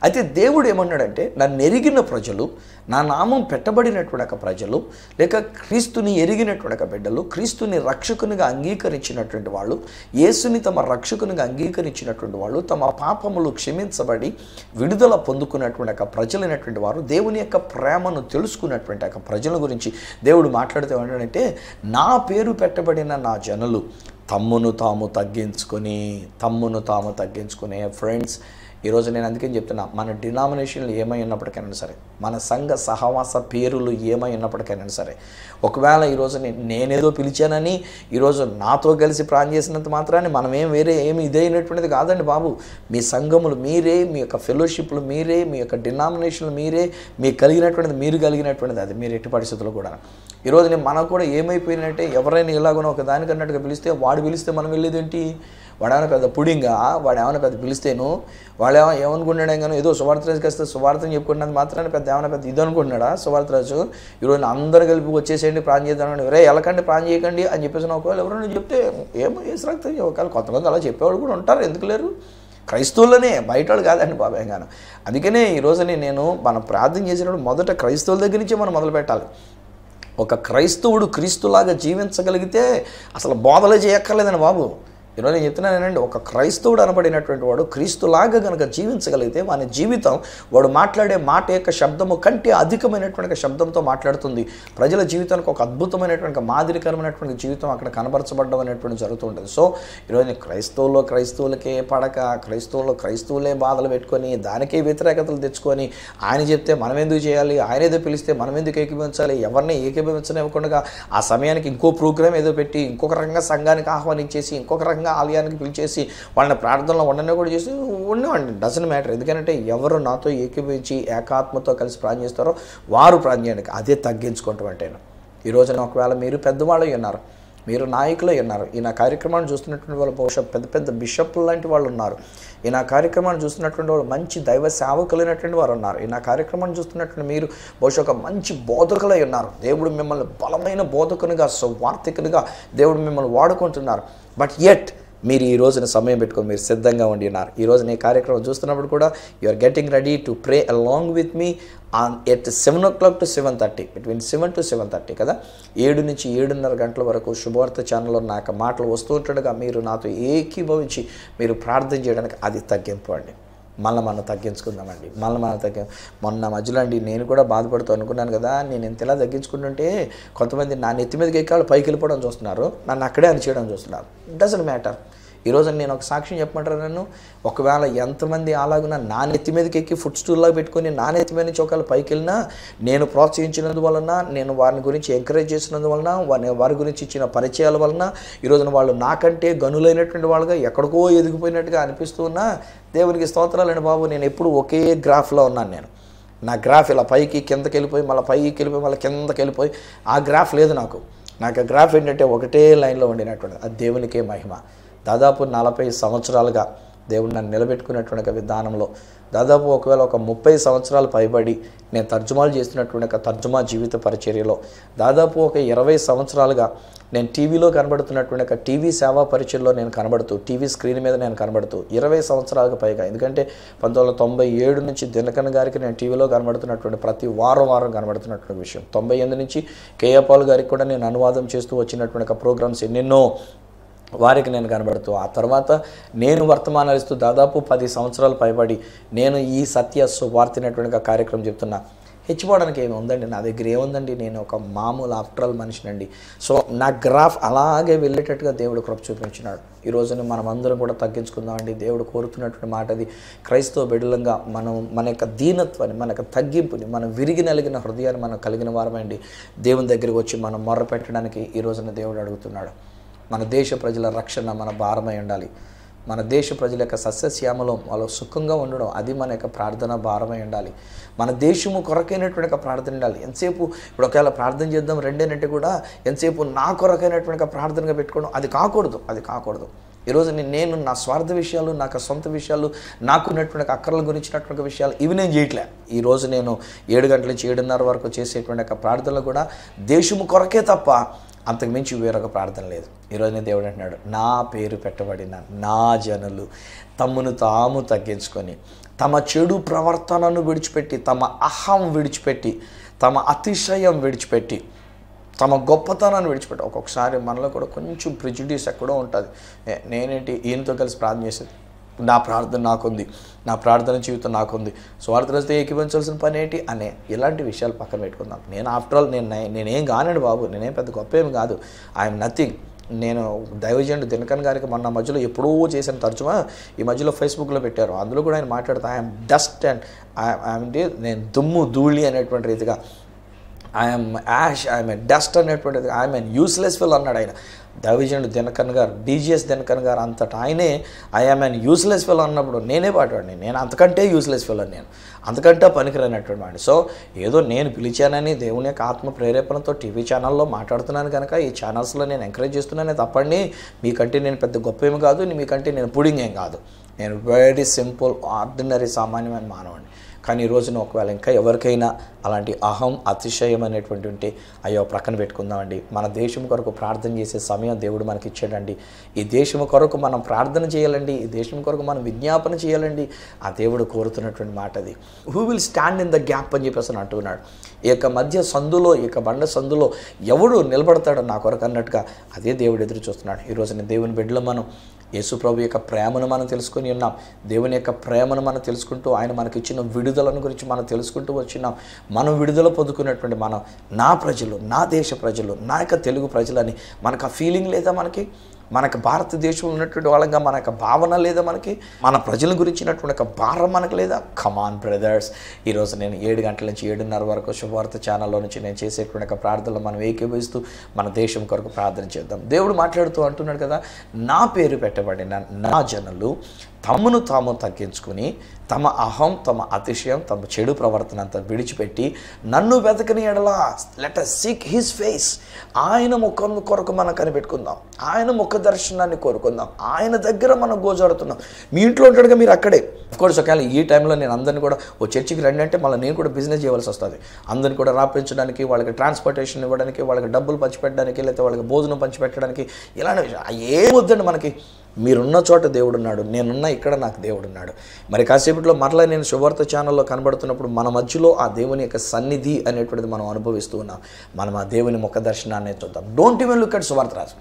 అయితే దేవుడు ఏమన్నాడంటే, నన్ను ఎరిగిన ప్రజలు, నా నామం పెట్టబడినటువంటి ఒక ప్రజలు, లేక క్రీస్తుని ఎరిగినటువంటి ఒక బిడ్డలు, క్రీస్తుని రక్షకునిగా అంగీకరించినటువంటి వాళ్ళు, యేసుని తమ రక్షకునిగా అంగీకరించినటువంటి వాళ్ళు, తమ పాపములు క్షమించబడి విడుదల పొందుకున్నటువంటి ఒక ప్రజలైనటువంటి వారు, దేవుని యొక్క ప్రేమను తెలుసుకున్నటువంటి ఒక ప్రజల గురించి దేవుడు మాట్లాడితే ఏమంటాడంటే, నా పేరు పెట్టబడిన నా జనులు తమ్మును తాము తగ్గించుకునే. ఫ్రెండ్స్, ఈరోజు నేను అందుకని చెప్తున్నా, మన డినామినేషన్లు ఏమై ఉన్నప్పటికైనా సరే, మన సంఘ సహవాస పేరులు ఏమై ఉన్నప్పటికైనా సరే, ఒకవేళ ఈరోజు నేనేదో పిలిచానని ఈరోజు నాతో కలిసి ప్రార్థన చేసినంత మాత్రాన్ని మనమేం వేరే ఏమి ఇదైనటువంటిది కాదండి బాబు. మీ సంఘములు మీరే, మీ యొక్క ఫెలోషిప్లు మీరే, మీ యొక్క డినామినేషన్లు మీరే, మీకు కలిగినటువంటిది మీరు కలిగినటువంటిది అది మీరు ఎట్టి పరిస్థితుల్లో కూడా. ఈరోజు మనకు కూడా ఏమైపోయినట్టే, ఎవరైనా ఇలాగో ఒక దానికన్నట్టుగా పిలిస్తే, వాడు పిలిస్తే మనం వెళ్ళేదేంటి? వాడేమైనా పెద్ద పుడింగా, వాడు ఏమైనా పెద్ద పిలిస్తేను వాడు ఏమనుకుంటున్నాడే కానీ, ఏదో సువార్తరాజుకి వస్తే సువార్తను చెప్పుకుంటున్నది మాత్రాన్ని ఏమైనా పెద్ద ఇది అనుకుంటున్నాడా సువార్తరాజు? ఈరోజు అందరు కలిపి వచ్చేసేయండి ప్రాణం చేద్దామని, ఎవరే వెళ్ళకండి ప్రాణం చేయకండి అని చెప్పేసి ఒకవేళ ఎవరైనా చెప్తే ఏమో వేసిరాక్తే, ఒకవేళ కొంతమంది అలా చెప్పేవాళ్ళు కూడా ఉంటారు, ఎందుకు లేరు? క్రైస్తవులనే, బయట వాళ్ళు కాదండి బాబాయ్ గాను. అందుకనే ఈరోజుని మనం ప్రార్థన చేసినప్పుడు మొదట క్రైస్తవుల దగ్గర నుంచే మనం మొదలు పెట్టాలి. ఒక క్రైస్తవుడు క్రీస్తులాగా జీవించగలిగితే అసలు బోధలే చేయక్కర్లేదండి బాబు. ఈరోజు నేను చెప్తున్నానండి, ఒక క్రైస్తవుడు అనబడినటువంటి వాడు క్రీస్తులాగా కనుక జీవించగలిగితే వాని జీవితం, వాడు మాట్లాడే మాట యొక్క శబ్దము కంటే అధికమైనటువంటి శబ్దంతో మాట్లాడుతుంది. ప్రజల జీవితానికి ఒక అద్భుతమైనటువంటి మాదిరికరమైనటువంటి జీవితం అక్కడ కనబరచబడడం అనేటువంటి జరుగుతుంటుంది. సో ఈరోజు క్రైస్తవులకే పడక, క్రైస్తవులే బాధలు పెట్టుకొని, దానికే వ్యతిరేకతలు తెచ్చుకొని, ఆయన చెప్తే మనం ఎందుకు చేయాలి, ఆయన ఏదో పిలిస్తే మనం ఎందుకు ఏకీభవించాలి, ఎవరిని ఏకీభవించనివ్వకుండా ఆ సమయానికి ఇంకో ప్రోగ్రామ్ ఏదో పెట్టి, ఇంకొక రకంగా సంఘానికి ఆహ్వానించేసి, ఇంకొక రకంగా ఆలయానికి పిలిచేసి, వాళ్ళని ప్రార్థనలో ఉండనే కూడా చేసి ఉండేవాడిని. Doesn't matter. ఎందుకంటే ఎవరు నాతో ఏకీభవించి ఏకాత్మతో కలిసి ప్రార్థన చేస్తారో వారు ప్రార్థన చేయండి. అదే తగ్గించుకుంటాం అంటే. ఈరోజున ఒకవేళ మీరు పెద్దవాళ్ళు ఉన్నారు, మీరు నాయకులు ఉన్నారు, ఈ నా కార్యక్రమాన్ని చూస్తున్నటువంటి వాళ్ళు బహుశా పెద్ద బిషప్లు లాంటి వాళ్ళు ఉన్నారు, ఈ నా కార్యక్రమాన్ని చూస్తున్నటువంటి వాళ్ళు మంచి దైవ సేవకులైనటువంటి వారు ఉన్నారు, ఈ నా కార్యక్రమాన్ని చూస్తున్నటువంటి మీరు బహుశా ఒక మంచి బోధకులై ఉన్నారు. దేవుడు మిమ్మల్ని బలమైన బోధకునిగా, సువార్థికునిగా దేవుడు మిమ్మల్ని వాడుకుంటున్నారు. బట్ యెట్ మీరు ఈ రోజున సమయం పెట్టుకొని మీరు సిద్ధంగా ఉండి ఉన్నారు. ఈరోజు ఈ కార్యక్రమం చూస్తున్నప్పుడు కూడా you are getting ready to pray along with me at 7 o'clock to 7:30, between 7 to 7:30 కదా, 7 నుంచి 7:30 గంటల వరకు శుభవార్త ఛానల్లో నాకు మాటలు వస్తూ ఉంటుండగా మీరు నాతో ఏకీభవించి మీరు ప్రార్థన చేయడానికి అది తగ్గింపు అండి. మనం తగ్గించుకుందామండి. మొన్న మధ్యలో అండి నేను కూడా బాధపడుతూ అనుకున్నాను కదా, నేను ఇంతలా తగ్గించుకుంటుంటే కొంతమంది నా నెత్తి మీదకి ఎక్కాళ్ళు పైకి వెళ్ళిపోవడం చూస్తున్నారు, నన్ను అక్కడే అని చేయడం చూస్తున్నారు. It doesn't matter. ఈరోజు నేను ఒక సాక్ష్యం చెప్పమంటారు నన్ను, ఒకవేళ ఎంతమంది అలాగున నా నెత్తి మీదకి ఎక్కి ఫుడ్ స్టూల్లా పెట్టుకుని నా నెత్తి మీద నుంచి ఒకవేళ పైకి వెళ్ళినా, నేను ప్రోత్సహించినందువలన, నేను వారిని గురించి ఎంకరేజ్ చేసినందువలన, వారి గురించి ఇచ్చిన పరిచయాల వలన ఈరోజున వాళ్ళు నాకంటే గనులైనటువంటి వాళ్ళుగా ఎక్కడికో ఎదిగిపోయినట్టుగా అనిపిస్తూ ఉన్నా, దేవునికి స్తోత్రాలండి బాబు. నేను ఎప్పుడు ఒకే గ్రాఫ్లో ఉన్నాను. నా గ్రాఫ్ ఇలా పైకి కిందకి వెళ్ళిపోయి మళ్ళీ పైకి వెళ్ళిపోయి మళ్ళీ కిందకి వెళ్ళిపోయి ఆ గ్రాఫ్ లేదు నాకు. ఆ గ్రాఫ్ ఏంటంటే ఒకటే లైన్లో ఉండినటువంటి, అది దేవునికే మహిమ. దాదాపు 40 సంవత్సరాలుగా దేవుడు నన్ను నిలబెట్టుకున్నటువంటి విధానంలో దాదాపు ఒకవేళ ఒక 30 సంవత్సరాలు పైబడి నేను తర్జుమాలు చేస్తున్నటువంటి ఒక తర్జుమా జీవిత పరిచర్యలో దాదాపు ఒక 20 సంవత్సరాలుగా నేను టీవీలో కనబడుతున్నటువంటి ఒక టీవీ సేవా పరిచర్యలో నేను కనబడుతూ, టీవీ స్క్రీన్ మీద నేను కనబడుతూ 20 సంవత్సరాలకు పైగా, ఎందుకంటే 1997 నుంచి దినకరన్ గారికి నేను టీవీలో కనబడుతున్నటువంటి ప్రతి వారం కనబడుతున్నటువంటి విషయం. 98 నుంచి కేఏ పాల్ గారికి కూడా నేను అనువాదం చేస్తూ వచ్చినటువంటి ఒక ప్రోగ్రామ్స్ ఎన్నెన్నో వారికి నేను కనబడుతూ ఆ తర్వాత నేను వర్తమానాలు ఇస్తూ దాదాపు 10 సంవత్సరాలు పైబడి నేను ఈ సత్య సువార్తనటువంటి కార్యక్రమం చెప్తున్నా. హెచ్చిపోవడానికి ఏమి ఉందండి, నా దగ్గర ఏముందండి, నేను ఒక మామూలు ఆఫ్టర్ మనిషినండి. సో నా గ్రాఫ్ అలాగే వెళ్ళేటట్టుగా దేవుడు కృప చూపించినాడు. ఈ రోజున మనం అందరం కూడా తగ్గించుకుందామండి. దేవుడు కోరుతున్నటువంటి మాట అది. క్రైస్తవ బిడ్డలంగా మనం మన యొక్క దీనత్వాన్ని, మన యొక్క తగ్గింపుని, మన విరిగి నలిగిన హృదయాన్ని మనం కలిగిన వారమండి దేవుని దగ్గరికి వచ్చి మనం మొర్ర పెట్టడానికి ఈ రోజున దేవుడు అడుగుతున్నాడు. మన దేశ ప్రజల రక్షణ మన భారమై ఉండాలి. మన దేశ ప్రజల యొక్క సస్యశ్యామలం వాళ్ళు సుఖంగా ఉండడం అది మన యొక్క ప్రార్థన భారమై ఉండాలి. మన దేశము కొరకైనటువంటి ప్రార్థన ఉండాలి. ఎంతసేపు ఇప్పుడు ఒకవేళ ప్రార్థన చేద్దాం రెండేనంటే కూడా ఎంతసేపు నా కొరకైనటువంటి ప్రార్థనగా పెట్టుకోవడం అది కాకూడదు. ఈరోజు నేను నా స్వార్థ విషయాలు, నాకు సొంత విషయాలు, నాకున్నటువంటి అక్కర్ల గురించినటువంటి విషయాలు ఇవి నేను చేయట్లే. ఈరోజు నేను 7 గంటల నుంచి 7:30 వరకు చేసేటువంటి ప్రార్థనలు కూడా దేశము కొరకే తప్ప అంతకుమించి వేరొక ప్రార్థన లేదు. ఈరోజు దేవుడు అంటున్నాడు, నా పేరు పెట్టబడిన నా జనులు తమను తాము తగ్గించుకొని తమ చెడు ప్రవర్తనను విడిచిపెట్టి, తమ అహం విడిచిపెట్టి, తమ అతిశయం విడిచిపెట్టి, తమ గొప్పతనాన్ని విడిచిపెట్టి. ఒక్కొక్కసారి మనలో కూడా కొంచెం ప్రిజుడిస్ ఎక్కడో ఉంటుంది. నేనేంటి ఈయనతో కలిసి ప్రార్థన చేసేది, నా ప్రార్థన నాకుంది, నా ప్రార్థన జీవితం నాకుంది, స్వార్థరస్తే ఏకీభవించాల్సిన పని ఏంటి అనే ఇలాంటి విషయాలు పక్కన పెట్టుకుందాం. నేను ఆఫ్టర్ ఆల్ నేనేం కానండి బాబు, నేనేం పెద్ద గొప్ప ఏమి కాదు. I'm nothing. నేను దైవజనుడు దినకరన్ గారికి మొన్న మధ్యలో ఎప్పుడూ చేసిన తర్జుమా ఈ మధ్యలో ఫేస్బుక్లో పెట్టారు. అందులో కూడా ఆయన మాట్లాడుతూ ఐఎమ్ డస్ట్ అండ్ అంటే నేను దుమ్ము ధూళి అనేటువంటి రీతిగా I am ash, I am a dust అనేటువంటిది, ఐఎమ్ ఎన్ యూస్లెస్ ఫెల్ అన్నాడు ఆయన. దైవజనుడు దినకరన్ గారు, DGS దినకరన్ గారు అంతటా ఆయనే ఐఎమ్ ఎన్ యూస్లెస్ ఫెల్ అన్నప్పుడు నేనే పాటాడిని, నేను అంతకంటే యూస్లెస్ ఫెల్ అని, నేను అంతకంటే పనికిరానటువంటి వాడిని. సో ఏదో నేను పిలిచానని దేవుని యొక్క ఆత్మ ప్రేరేపణతో టీవీ ఛానల్లో మాట్లాడుతున్నాను కనుక ఈ ఛానల్స్లో నేను ఎంకరేజ్ చేస్తున్నానే తప్పండి. మీకంటే నేను పెద్ద గొప్ప ఏమి కాదు, మీకంటే నేను పుడింగ్ ఏం కాదు. నేను వెరీ సింపుల్ ఆర్డినరీ సామాన్యమైన మానవుడిని. కానీ ఈ రోజున ఒకవేళ ఇంకా ఎవరికైనా అలాంటి అహం అతిశయం అనేటువంటి ఉంటే అయ్యో ప్రక్కన పెట్టుకుందామండి. మన దేశం కొరకు ప్రార్థన చేసే సమయం దేవుడు మనకి ఇచ్చాడండి. ఈ దేశం కొరకు మనం ప్రార్థన చేయాలండి, ఈ దేశం కొరకు మనం విజ్ఞాపన చేయాలండి. ఆ దేవుడు కోరుతున్నటువంటి మాట అది. Who will stand in the gap అని చెప్పేసి అంటున్నాడు. ఈ యొక్క మధ్య సందులో, ఈ యొక్క బండ సందులో ఎవడు నిలబడతాడో నా కొరకు అన్నట్టుగా అదే దేవుడు ఎదురు చూస్తున్నాడు. ఈ రోజున దేవుని బిడ్డలు మనం యేసు ప్రభు యొక్క ప్రేమను మనం తెలుసుకొని ఉన్నాం. దేవుని యొక్క ప్రేమను మనం తెలుసుకుంటూ ఆయన మనకి ఇచ్చిన విడుదలను గురించి మనం తెలుసుకుంటూ వచ్చినాం. మనం విడుదల పొందుకున్నటువంటి మనం నా ప్రజలు, నా దేశ ప్రజలు, నా యొక్క తెలుగు ప్రజలని మనకు ఆ ఫీలింగ్ లేదా? మనకు భారతదేశంలో ఉన్నటువంటి వాళ్ళంగా మన యొక్క భావన లేదా? మన ప్రజల గురించినటువంటి ఒక భారం మనకు లేదా? కమాన్ బ్రదర్స్, ఈరోజు నేను 7 గంటల నుంచి 7:30 వరకు శుభవార్త ఛానల్లో నుంచి నేను చేసేటువంటి ఒక ప్రార్థనలు మనం ఏకీభవిస్తూ మన దేశం కొరకు ప్రార్థన చేద్దాం. దేవుడు మాట్లాడుతూ అంటున్నాడు కదా, నా పేరు పెట్టబడిన నా జనులు తమను తాము తగ్గించుకుని తమ అహం, తమ అతిశయం, తమ చెడు ప్రవర్తన అంతా విడిచిపెట్టి నన్ను వెతకని ఎడల let us seek his face. ఆయన ముఖం కొరకు మనం కనిపెట్టుకుందాం, ఆయన ముఖ దర్శనాన్ని కోరుకుందాం, ఆయన దగ్గర మనం గోజాడుతున్నాం. మీ ఇంట్లో ఉంటాడుగా, మీరు అక్కడే. అఫ్కోర్స్ ఒకవేళ ఈ టైంలో నేను అందరిని కూడా ఓ చర్చికి రండి అంటే మళ్ళీ నేను కూడా బిజినెస్ చేయవలసి వస్తుంది. అందరిని కూడా రాపించడానికి, వాళ్ళకి ట్రాన్స్పోర్టేషన్ ఇవ్వడానికి, వాళ్ళకి డబ్బులు పంచిపెట్టడానికి, లేకపోతే వాళ్ళకి భోజనం పంచిపెట్టడానికి ఇలాంటి విషయం ఏమొద్దండి. మనకి మీరున్న చోట దేవుడున్నాడు, నేనున్న ఇక్కడ నాకు దేవుడున్నాడు. మరి కాసేపట్లో మరలా నేను శుభవార్త ఛానల్లో కనబడుతున్నప్పుడు మన మధ్యలో ఆ దేవుని యొక్క సన్నిధి అనేటువంటిది మనం అనుభవిస్తూ ఉన్నాం. మనం ఆ దేవుని ముఖ దర్శనాన్ని చూద్దాం. Don't even look at Suvartharaj.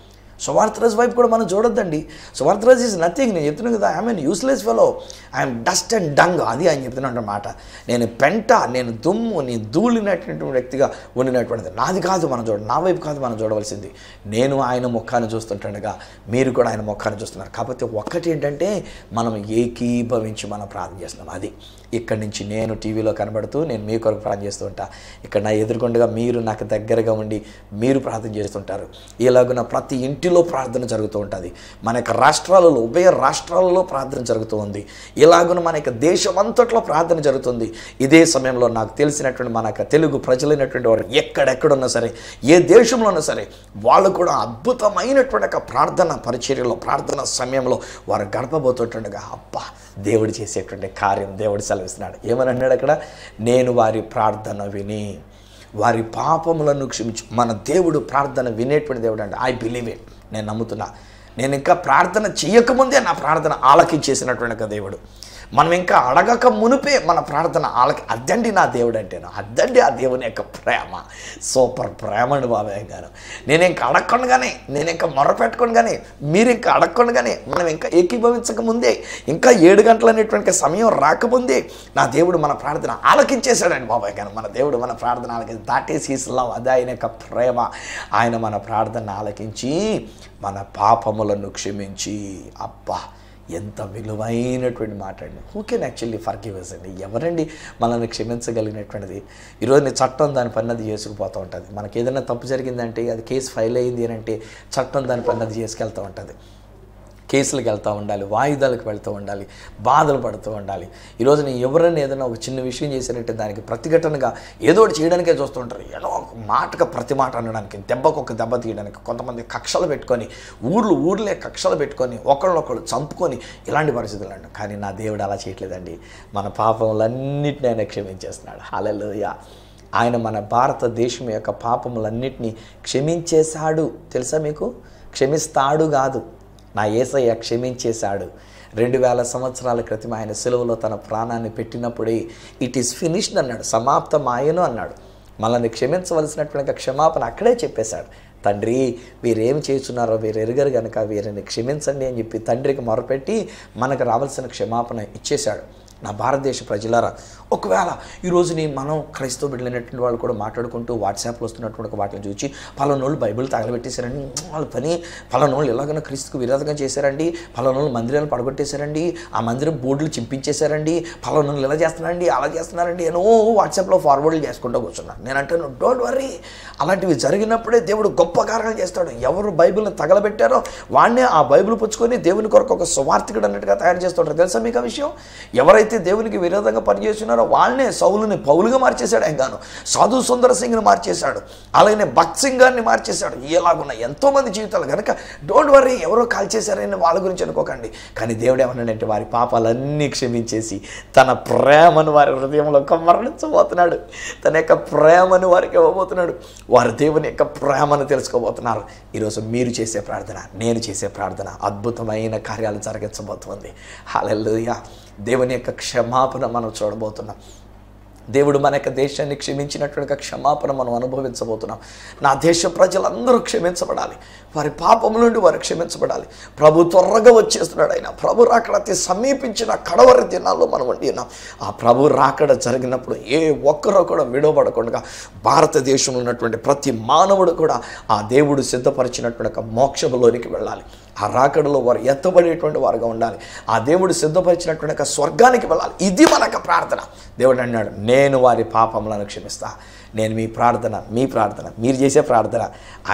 Suvartharaj వైపు కూడా మనం చూడొద్దండి. సువార్తరాజ్ ఈజ్ నథింగ్. నేను చెప్తున్నాను కదా, I'm an useless fellow, I'm dust and dung. అది ఆయన చెప్తున్నట్టు మాట. నేను పెంట, నేను దుమ్ము, నీ ధూళినటువంటి వ్యక్తిగా ఉండినటువంటిది నాది కాదు మనం నా వైపు కాదు మనం చూడవలసింది. నేను ఆయన ముఖాన్ని చూస్తుంటానుగా, మీరు కూడా ఆయన ముఖాన్ని చూస్తున్నారు. కాకపోతే ఒక్కటి ఏంటంటే మనం ఏకీభవించి మనం ప్రార్థన చేస్తున్నాం. అది ఇక్కడి నుంచి నేను టీవీలో కనబడుతూ నేను మీ కొరకు ప్రార్థన చేస్తూ ఉంటా. ఇక్కడ నా ఎదుర్కొండగా మీరు నాకు దగ్గరగా ఉండి మీరు ప్రార్థన చేస్తుంటారు. ఇలాగున ప్రతి ఇంటిలో ప్రార్థన జరుగుతూ ఉంటుంది. మన యొక్క రాష్ట్రాలలో, ఉభయ రాష్ట్రాలలో ప్రార్థన జరుగుతూ ఉంది. ఇలాగున మన యొక్క దేశం అంతట్లో ప్రార్థన జరుగుతుంది. ఇదే సమయంలో నాకు తెలిసినటువంటి మన యొక్క తెలుగు ప్రజలైనటువంటి వారు ఎక్కడెక్కడున్నా సరే, ఏ దేశంలో ఉన్నా సరే, వాళ్ళు కూడా అద్భుతమైనటువంటి ఒక ప్రార్థన పరిచర్యలో, ప్రార్థన సమయంలో వారు గడపబోతుండగా అబ్బా దేవుడు చేసేటువంటి కార్యం దేవుడు సెలవిస్తున్నాడు. ఏమని అన్నాడు అక్కడ? నేను వారి ప్రార్థన విని వారి పాపములను క్షమించు. మన దేవుడు ప్రార్థన వినేటువంటి దేవుడు అంటే ఐ బిలీవ్ ఇట్. నేను నమ్ముతున్నా. నేను ఇంకా ప్రార్థన చేయకముందే నా ప్రార్థన ఆలకించేసినటువంటి దేవుడు. మనం ఇంకా అడగక మునిపే మన ప్రార్థన వాళ్ళకి అద్దండి నా దేవుడు అంటేను, అద్దండి ఆ దేవుని యొక్క ప్రేమ. సూపర్ ప్రేమ అండి బాబాయ్ గారు. నేను ఇంకా అడగకుండానే, నేను ఇంకా మొరపెట్టుకుండానే, మీరు ఇంకా అడగకుండానే, మనం ఇంకా ఏకీభవించక ముందే, ఇంకా 7 గంటలు అనేటువంటి సమయం రాకముందే నా దేవుడు మన ప్రార్థన ఆలకించేశాడండి బాబాయ్ గారు. మన దేవుడు మన ప్రార్థన ఆలకించి, దాట్ ఈస్ హిస్ లవ్. అది ఆయన యొక్క ప్రేమ. ఆయన మన ప్రార్థన ఆలకించి మన పాపములను క్షమించి, అబ్బా ఎంత విలువైనటువంటి మాట అండి. Who can actually forgive us అండి? ఎవరండి మనల్ని క్షమించగలిగినటువంటిది? ఈరోజు చట్టం దాని పని అది చేసుకుపోతూ ఉంటుంది. మనకి ఏదైనా తప్పు జరిగిందంటే, అది కేసు ఫైల్ అయ్యింది అని అంటే చట్టం దాని పని అది చేసుకెళ్తూ ఉంటుంది. కేసులకు వెళ్తూ ఉండాలి, వాయిదాలకు వెళ్తూ ఉండాలి, బాధలు పడుతూ ఉండాలి. ఈరోజు నేను ఎవరైనా ఏదైనా ఒక చిన్న విషయం చేశానంటే దానికి ప్రతిఘటనగా ఏదో ఒకటి చేయడానికే చూస్తూ ఉంటారు. ఏదో ఒక మాటకు ప్రతి మాట అనడానికి, దెబ్బకు ఒక దెబ్బ తీయడానికి, కొంతమంది కక్షలు పెట్టుకొని, ఊర్లే కక్షలు పెట్టుకొని ఒకళ్ళొకళ్ళు చంపుకొని ఇలాంటి పరిస్థితులు అండి. కానీ నా దేవుడు అలా చేయట్లేదండి. మన పాపములన్నిటిని ఆయన క్షమించేస్తున్నాడు. హల్లెలూయా. ఆయన మన భారతదేశం యొక్క పాపములన్నిటినీ క్షమించేశాడు. తెలుసా మీకు? క్షమిస్తాడు కాదు, నా యేసయ్య క్షమించేశాడు. 2000 సంవత్సరాల క్రితం ఆయన సిలువలో తన ప్రాణాన్ని పెట్టినప్పుడే ఇట్ ఈస్ ఫినిష్డ్ అన్నాడు, సమాప్తమాయను అన్నాడు. మనల్ని క్షమించవలసినటువంటి క్షమాపణ అక్కడే చెప్పేశాడు. తండ్రి, వీరేం చేస్తున్నారో వీరు ఎరుగరు కనుక వీరిని క్షమించండి అని చెప్పి తండ్రికి మొరపెట్టి మనకు రావాల్సిన క్షమాపణ ఇచ్చేశాడు. నా భారతదేశ ప్రజలారా, ఒకవేళ ఈరోజు మనం క్రైస్తవ బిడ్డలైనటువంటి వాళ్ళు కూడా మాట్లాడుకుంటూ వాట్సాప్లో వస్తున్నటువంటి వాటిని చూసి పలానోళ్ళు బైబిల్ తగలబెట్టేశారండి, వాళ్ళ పని పలానోళ్ళు ఎలాగైనా క్రీస్తుకు విరోధంగా చేశారండి, పలానోళ్ళు మందిరాలు పడగొట్టేశారండి, ఆ మందిరం బోర్డులు చింపించేశారండి, పలానోళ్ళు ఇలా చేస్తున్నారండి, అలా చేస్తున్నారండి అనో వాట్సాప్లో ఫార్వర్డ్లు చేసుకుంటూ కూర్చున్నాను. నేను అంటాను, డోంట్ వర్రీ. అలాంటివి జరిగినప్పుడే దేవుడు గొప్ప కార్యాలు చేస్తాడు. ఎవరు బైబిల్ని తగలబెట్టారో వాడినే ఆ బైబిల్ పుచ్చుకొని దేవుని కొరకు ఒక సువార్థికుడు అన్నట్టుగా తయారు చేస్తుంటారు. తెలుసా మీకు ఆ విషయం? ఎవరైతే దేవునికి విరోధంగా పనిచేస్తున్నారో వాళ్ళనే సౌలుని పౌలుగా మార్చేశాడు. ఆయనగాను సాధు సుందర సింగ్ని మార్చేశాడు, అలాగనే భక్త్ సింగ్ గారిని మార్చేశాడు. ఇలాగున్న ఎంతోమంది జీవితాలు కనుక డోంట్ వర్రీ, ఎవరో కాల్ చేశారని వాళ్ళ గురించి అనుకోకండి. కానీ దేవుడు ఏమన్నాడంటే వారి పాపాలన్నీ క్షమించేసి తన ప్రేమను వారి హృదయంలో కమ్మరించబోతున్నాడు. తన యొక్క ప్రేమను వారికి ఇవ్వబోతున్నాడు. వారు దేవుని యొక్క ప్రేమను తెలుసుకోబోతున్నారు. ఈరోజు మీరు చేసే ప్రార్థన, నేను చేసే ప్రార్థన అద్భుతమైన కార్యాలు జరిగించబోతుంది. హల్లెలూయా. దేవుని యొక్క క్షమాపణ మనం చూడబోతున్నాం. దేవుడు మన యొక్క దేశాన్ని క్షమించినటువంటి క్షమాపణ మనం అనుభవించబోతున్నాం. నా దేశ ప్రజలందరూ క్షమించబడాలి, వారి పాపముల నుండి వారు క్షమించబడాలి. ప్రభు త్వరగా వచ్చేస్తున్నాడు. ఆయన ప్రభు రాకడ అతి సమీపించిన కడవరి దినాల్లో మనం ఉండి ఉన్నాం. ఆ ప్రభు రాకడ జరిగినప్పుడు ఏ ఒక్కరూ కూడా విడవబడకుండా భారతదేశంలో ఉన్నటువంటి ప్రతి మానవుడు కూడా ఆ దేవుడు సిద్ధపరిచినటువంటి ఒక మోక్షములోనికి వెళ్ళాలి. ఆ రాకడలో వారు ఎత్తబడేటువంటి వారుగా ఉండాలి. ఆ దేవుడు సిద్ధపరిచినటువంటి ఒక స్వర్గానికి వెళ్ళాలి. ఇది మనకు ప్రార్థన. దేవుడు అన్నాడు, నేను వారి పాపములను క్షమిస్తా. నేను మీ ప్రార్థన మీరు చేసే ప్రార్థన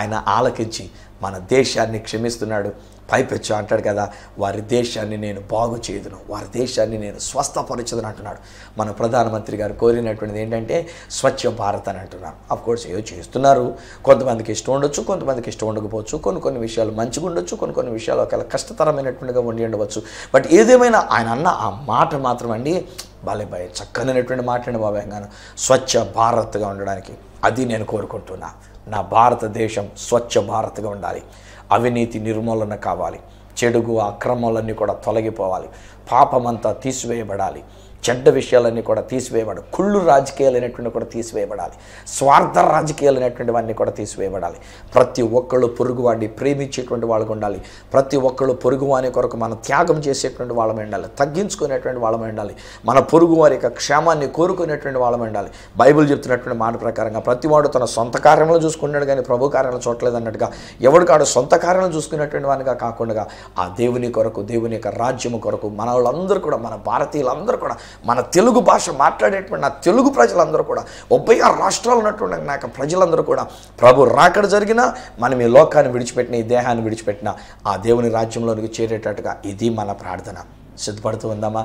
ఆయన ఆలకించి మన దేశాన్ని క్షమిస్తున్నాడు. పైపెచ్చు అంటాడు కదా, వారి దేశాన్ని నేను బాగు చేయదును, వారి దేశాన్ని నేను స్వస్థపరచదును అంటున్నాడు. మన ప్రధానమంత్రి గారు కోరినటువంటిది ఏంటంటే స్వచ్ఛ భారత్ అని అంటున్నారు. అఫ్కోర్స్ ఏదో చేస్తున్నారు, కొంతమందికి ఇష్టం ఉండొచ్చు, కొంతమందికి ఇష్టం ఉండకపోవచ్చు, కొన్ని విషయాలు మంచిగా ఉండొచ్చు, కొన్ని విషయాలు ఒకవేళ కష్టతరమైనటువంటిగా ఉండి ఉండవచ్చు. బట్ ఏదేమైనా ఆయన అన్న ఆ మాట మాత్రం అండి బాలే చక్కనైనటువంటి మాట అండి బాబాయ్ గాను. స్వచ్ఛ భారత్గా ఉండడానికి అది నేను కోరుకుంటున్నా. నా భారతదేశం స్వచ్ఛ భారత్గా ఉండాలి. అవినీతి నిర్మూలన కావాలి, చెడుగు అక్రమాలన్నీ కూడా తొలగిపోవాలి, పాపమంతా తీసివేయబడాలి, చెడ్డ విషయాలన్నీ కూడా తీసివేయబడాలి, కుళ్ళు రాజకీయాలు అనేటువంటి కూడా తీసివేయబడాలి, స్వార్థ రాజకీయాలు అనేటువంటివన్నీ కూడా తీసివేయబడాలి. ప్రతి ఒక్కళ్ళు పొరుగువాడిని ప్రేమించేటువంటి వాళ్ళకు ఉండాలి. ప్రతి ఒక్కళ్ళు పొరుగువాని కొరకు మనం త్యాగం చేసేటువంటి వాళ్ళమే ఉండాలి, తగ్గించుకునేటువంటి వాళ్ళమే ఉండాలి, మన పొరుగు వారి యొక్క క్షేమాన్ని కోరుకునేటువంటి వాళ్ళమే ఉండాలి. బైబిల్ చెప్తున్నటువంటి మాట ప్రకారంగా ప్రతివాడు తన సొంత కార్యంలో చూసుకున్నాడు కానీ ప్రభు కార్యాలను చూడలేదు అన్నట్టుగా ఎవడికాడు సొంత కార్యాలను చూసుకునేటువంటి వానిగా కాకుండా ఆ దేవుని కొరకు, దేవుని యొక్క రాజ్యము కొరకు మన వాళ్ళందరూ కూడా, మన భారతీయులందరూ కూడా, మన తెలుగు భాష మాట్లాడేటువంటి నా తెలుగు ప్రజలందరూ కూడా, 36 రాష్ట్రాలు ఉన్నటువంటి నా యొక్క ప్రజలందరూ కూడా ప్రభు రాకడ జరిగినా మనం ఈ లోకాన్ని విడిచిపెట్టిన, ఈ దేహాన్ని విడిచిపెట్టిన ఆ దేవుని రాజ్యంలోనికి చేరేటట్టుగా ఇది మన ప్రార్థన. సిద్ధపడుతూ ఉందామా?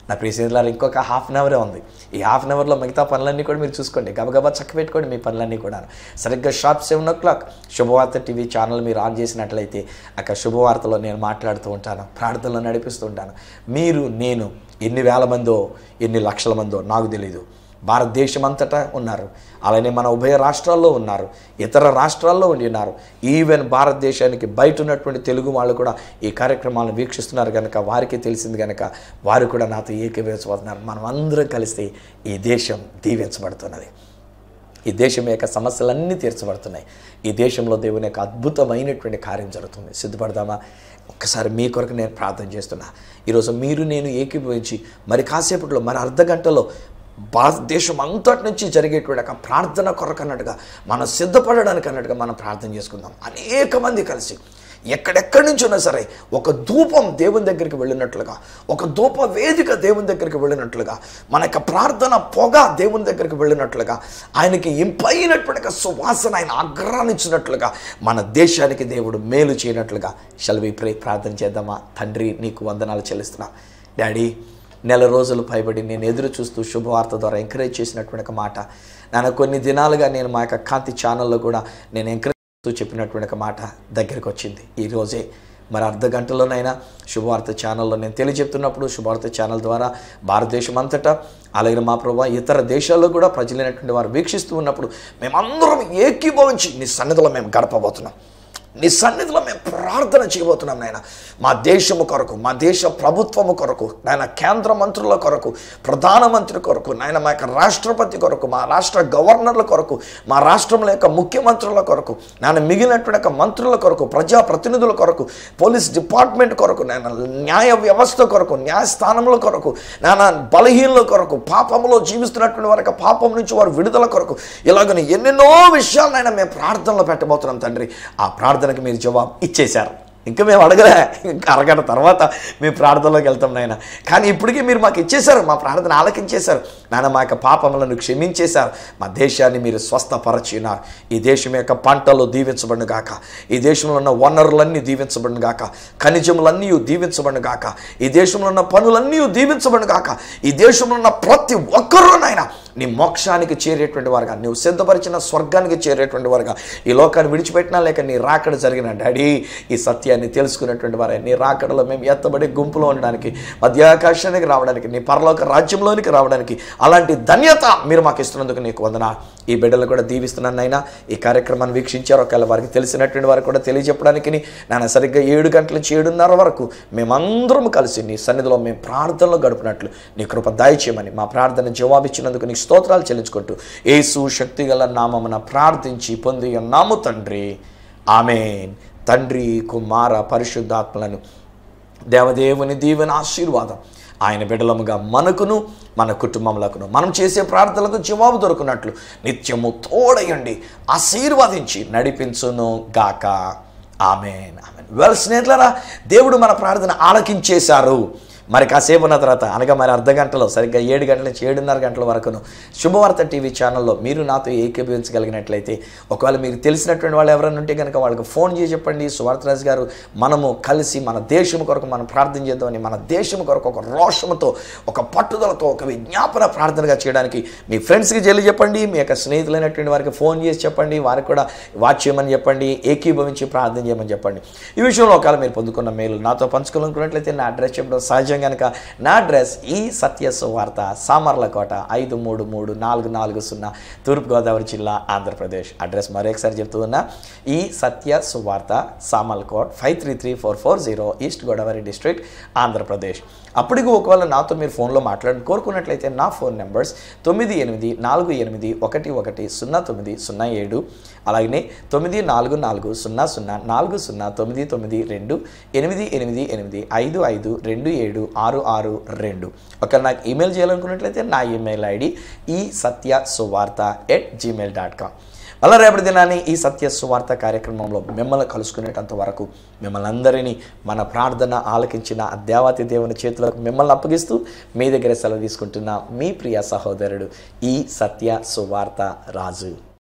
నా ప్రియ స్నేహితులారా, ఇంకొక హాఫ్ అన్ అవరే ఉంది. ఈ హాఫ్ అన్ అవర్లో మిగతా పనులన్నీ కూడా మీరు చూసుకోండి, గబగబా చక్కబెట్టుకోండి మీ పనులన్నీ కూడా. సరిగ్గా షార్ప్ 7 o'clock శుభవార్త టీవీ ఛానల్ మీరు ఆన్ చేసినట్లయితే అక్కడ శుభవార్తలో నేను మాట్లాడుతూ ఉంటాను, ప్రార్థనలో నడిపిస్తూ ఉంటాను. మీరు, నేను ఎన్ని వేల మందో ఎన్ని లక్షల మందో నాకు తెలీదు, భారతదేశం అంతటా ఉన్నారు, అలానే మన ఉభయ రాష్ట్రాల్లో ఉన్నారు, ఇతర రాష్ట్రాల్లో ఉండి ఉన్నారు. ఈవెన్ భారతదేశానికి బయట ఉన్నటువంటి తెలుగు వాళ్ళు కూడా ఈ కార్యక్రమాలను వీక్షిస్తున్నారు కనుక, వారికి తెలిసింది కనుక వారు కూడా నాతో ఏకీభవించబోతున్నారు. మనం అందరం కలిస్తే ఈ దేశం దీవించబడుతున్నది. ఈ దేశం యొక్క సమస్యలన్నీ తీర్చబడుతున్నాయి. ఈ దేశంలో దేవుని యొక్క అద్భుతమైనటువంటి కార్యం జరుగుతుంది. సిద్ధపడదామా? ఒక్కసారి మీ కొరకు నేను ప్రార్థన చేస్తున్నా. ఈరోజు మీరు నేను ఏకీభవించి మరి కాసేపట్లో మరి అర్ధ గంటలో భారతదేశం అంతటి నుంచి జరిగేటువంటి ఒక ప్రార్థన కొరకు అన్నట్టుగా మనం సిద్ధపడడానికి అన్నట్టుగా మనం ప్రార్థన చేసుకుందాం. అనేక మంది కలిసి ఎక్కడెక్కడి నుంచి ఉన్నా సరే ఒక ధూపం దేవుని దగ్గరికి వెళ్ళినట్లుగా, ఒక ధూప వేదిక దేవుని దగ్గరికి వెళ్ళినట్లుగా, మన యొక్క ప్రార్థన పొగ దేవుని దగ్గరికి వెళ్ళినట్లుగా, ఆయనకి ఇంపైనటువంటి సువాసన ఆయన ఆగ్రహించినట్లుగా, మన దేశానికి దేవుడు మేలు చేయనట్లుగా షల్ వి ప్రే. ప్రార్థన చేద్దామా? తండ్రి, నీకు వందనాలు చెల్లిస్తున్నా. డాడీ, నెల రోజులు పైబడి నేను ఎదురు చూస్తూ శుభవార్త ద్వారా ఎంకరేజ్ చేసినటువంటి ఒక మాట నాన్న, కొన్ని దినాలుగా నేను మా యొక్క కాంతి ఛానల్లో కూడా నేను ఎంకరేజ్ చెప్పినటువంటి ఒక మాట దగ్గరికి వచ్చింది. ఈరోజే మరి అర్ధ గంటలోనైనా శుభవార్త ఛానల్లో నేను తెలియజెప్తున్నప్పుడు, శుభవార్త ఛానల్ ద్వారా భారతదేశం అంతటా అలాగే మా ప్రభు ఇతర దేశాల్లో కూడా ప్రజలైనటువంటి వారు వీక్షిస్తూ ఉన్నప్పుడు మేమందరం ఏకీభవించి నీ సన్నిధిలో మేము గడపబోతున్నాం. నీ సన్నిధిలో మేము ప్రార్థన చేయబోతున్నాం నాయన. మా దేశము కొరకు, మా దేశ ప్రభుత్వము కొరకు నాయన, కేంద్ర మంత్రుల కొరకు, ప్రధానమంత్రి కొరకు నాయన, మా యొక్క రాష్ట్రపతి కొరకు, మా రాష్ట్ర గవర్నర్ల కొరకు, మా రాష్ట్రంలో యొక్క ముఖ్యమంత్రుల కొరకు నాయన, మిగిలినటువంటి యొక్క మంత్రుల కొరకు, ప్రజాప్రతినిధుల కొరకు, పోలీస్ డిపార్ట్మెంట్ కొరకు నాయన, న్యాయ వ్యవస్థ కొరకు, న్యాయస్థానముల కొరకు నాయన, బలహీనుల కొరకు, పాపంలో జీవిస్తున్నటువంటి వారి పాపం నుంచి వారు విడుదల కొరకు, ఇలాగని ఎన్నెన్నో విషయాలైనా మేము ప్రార్థనలో పెట్టబోతున్నాం తండ్రి. ఆ ప్రార్థనకి మీరు జవాబు ఇచ్చేశారు. ఇంకా మేము అడగలే, ఇంకా అరగంట తర్వాత మేము ప్రార్థనలోకి వెళ్తాం నాయన. కానీ ఇప్పటికీ మీరు మాకు ఇచ్చేశారు, మా ప్రార్థన ఆలకించేశారు నాయన. మా యొక్క పాపములను క్షమించేశారు, మా దేశాన్ని మీరు స్వస్థపరచినారు. ఈ దేశం యొక్క పంటలు దీవించబడును గాక, ఈ దేశంలో ఉన్న వనరులన్నీ దీవించబడును గాక, ఖనిజములన్నీ దీవించబడును గాక, ఈ దేశంలో ఉన్న పనులన్నీ దీవించబడును గాక. ఈ దేశంలో ఉన్న ప్రతి ఒక్కరూ నాయన నీ మోక్షానికి చేరేటువంటి వారుగా, నువ్వు సిద్ధపరిచిన స్వర్గానికి చేరేటువంటి వారుగా, ఈ లోకాన్ని విడిచిపెట్టినా లేక నీ రాకడ జరిగిన డాడీ, ఈ సత్యాన్ని తెలుసుకునేటువంటి వారే నీ రాకడలో మేము ఎత్తబడి గుంపులో ఉండడానికి, మధ్యాకాశానికి రావడానికి, నీ పరలోక రాజ్యంలోనికి రావడానికి అలాంటి ధన్యత మీరు మాకు ఇస్తున్నందుకు నీకు వందనాలు. ఈ బిడ్డలు కూడా దీవిస్తున్నాను నాయన. ఈ కార్యక్రమాన్ని వీక్షించారు, ఒకవేళ వారికి తెలిసినటువంటి వారికి కూడా తెలియజెప్పడానికి నాయన సరిగ్గా 7 గంటల నుంచి 7:30 వరకు మేమందరం కలిసి నీ సన్నిధిలో మేము ప్రార్థనలో గడుపునట్లు నీ కృప దయచేయమని మా ప్రార్థన జవాబిచ్చినందుకు నీకు స్తోత్రాలు చెల్లించుకుంటూ యేసు శక్తిగల నామమున ప్రార్థించి పొంది ఉన్నాము తండ్రి, ఆమేన్. తండ్రి, కుమార, పరిశుద్ధాత్మలను దేవదేవుని దీవెన ఆశీర్వాదం ఆయన బిడ్డలముగా మనకును మన కుటుంబములకును మనం చేసే ప్రార్థనలకు జవాబు దొరుకున్నట్లు నిత్యము తోడయండి, ఆశీర్వదించి నడిపించును గాక. ఆమేన్, ఆమేన్. వెల్ స్నేహితులారా, దేవుడు మన ప్రార్థన ఆలకించేశారు. మరి కాసేపు ఉన్న తర్వాత అనగా మరి అర్ధ గంటలో సరిగ్గా 7 గంటల నుంచి 7:30 గంటల వరకును శుభవార్త టీవీ ఛానల్లో మీరు నాతో ఏకీభవించగలిగినట్లయితే, ఒకవేళ మీకు తెలిసినటువంటి వాళ్ళు ఎవరైనా ఉంటే కనుక వాళ్ళకి ఫోన్ చేసి చెప్పండి, సువార్తరాజు గారు మనము కలిసి మన దేశం కొరకు మనం ప్రార్థన చేద్దామని, మన దేశం కొరకు ఒక రోషముతో, ఒక పట్టుదలతో, ఒక విజ్ఞాపన ప్రార్థనగా చేయడానికి మీ ఫ్రెండ్స్కి చెప్పండి, మీ యొక్క స్నేహితులైనటువంటి వారికి ఫోన్ చేసి చెప్పండి, వారికి కూడా వాచ్ చేయమని చెప్పండి, ఏకీభవించి ప్రార్థన చేయమని చెప్పండి. ఈ విషయంలో ఒకవేళ మీరు పొందుకున్న మేలు నాతో పంచుకోవాలనుకున్నట్లయితే నా అడ్రస్ చెప్పడం సహజం కనుక నా అడ్రస్ ఈ సత్య సువార్త, సామర్లకోట 533440, తూర్పుగోదావరి జిల్లా, ఆంధ్రప్రదేశ్. అడ్రస్ మరొకసారి చెప్తూ ఉన్నా, ఈ సత్య సువార్త, సామర్లకోట్ 533440, ఈస్ట్ గోదావరి డిస్ట్రిక్ట్, ఆంధ్రప్రదేశ్. అప్పటికి ఒకవేళ నాతో మీరు ఫోన్లో మాట్లాడి కోరుకున్నట్లయితే నా ఫోన్ నెంబర్స్ 9848110907, అలాగనే 9440040992 8885526662. ఒకవేళ నాకు ఈమెయిల్ చేయాలనుకున్నట్లయితే నా ఈమెయిల్ ఐడి isathyasuvartha@gmail.com. అలా రేపటి దినాన్ని ఈ సత్య సువార్త కార్యక్రమంలో మిమ్మల్ని కలుసుకునేటంత వరకు మిమ్మల్ని అందరినీ మన ప్రార్థన ఆలకించిన దేవాతి దేవుని చేతులకు మిమ్మల్ని అప్పగిస్తూ మీ దగ్గర సెలవు తీసుకుంటున్న మీ ప్రియ సహోదరుడు ఈ సత్య సువార్త రాజు.